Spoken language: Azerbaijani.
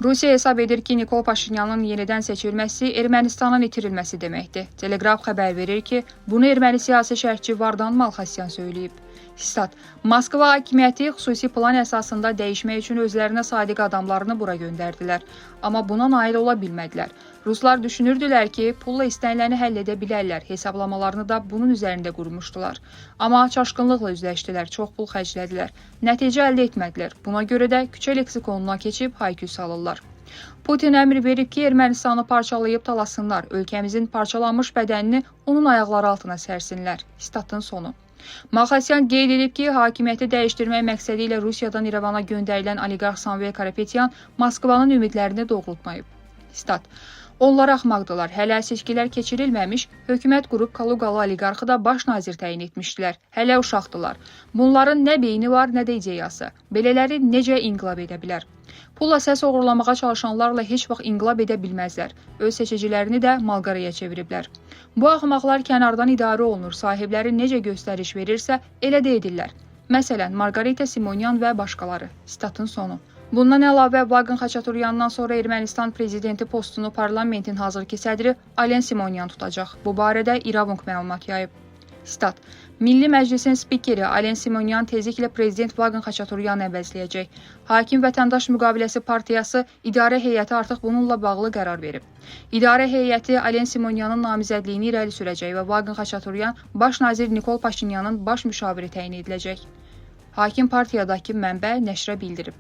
Rusiya hesab edir ki, Nikol Paşinyanın yenidən seçilməsi Ermənistanın itirilməsi deməkdir. Telegraf xəbər verir ki, bunu erməni siyasi şərhçi Vardan Malxasyan söyləyib. Stat: Moskva hakimiyyəti xüsusi plan əsasında dəyişmək üçün özlərinə sadiq adamlarını bura göndərdilər. Amma buna nail ola bilmədilər. Ruslar düşünürdülər ki, pulla istəniləni həll edə bilərlər. Hesablamalarını da bunun üzərində qurmuşdular. Amma çaşqınlıqla üzləşdilər, çox pul xərclədilər. Nəticə əldə etmədilər. Buna görə də küçə leksikonuna keçib haykü salırlar. Putin əmr verib ki, Ermənistanı parçalayıb talasınlar, ölkəmizin parçalanmış bədənini onun ayaqları altına sərsinlər. Statın sonu. Malxasyan qeyd edib ki, hakimiyyəti dəyişdirmək məqsədi ilə Rusiyadan İrəvana göndərilən oliqarx Samvel Karapetyan Moskvanın ümidlərini doğrultmayıb. Stat: Onlar axmaqdılar. Hələ seçkilər keçirilməmiş, hökumət qurub Kaluqalı oliqarxı da baş nazir təyin etmişdilər. Hələ uşaqdılar. Bunların nə beyni var, nə də ideyası. Belələri necə inqilab edə bilər? Pulla səs oğurlamağa çalışanlarla heç vaxt inqilab edə bilməzlər. Öz seçicilərini də malqaraya çeviriblər. Bu axmaqlar kənardan idarə olunur. Sahibləri necə göstəriş verirsə, elə də edirlər. Məsələn, Margarita Simonyan və başqaları. Statın sonu. Bundan əlavə, Vaqen Xaçaturyandan sonra Ermənistan prezidenti postunu parlamentin hazırki sədri Alen Simonyan tutacaq. Bu barədə İravunq məlumat yayıb. Stat: Milli Məclisin spikeri Alen Simonyan tezliklə prezident Vaqen Xaçaturyanı əvəzləyəcək. Hakim Vətəndaş Müqaviləsi Partiyası idarə heyəti artıq bununla bağlı qərar verib. İdarə heyəti Alen Simonyanın namizədliyini irəli sürəcək və Vaqen Xaçaturyan baş nazir Nikol Paşinyanın baş müşaviri təyin ediləcək. Hakim partiyadakı mənbə nəşrə bildirib.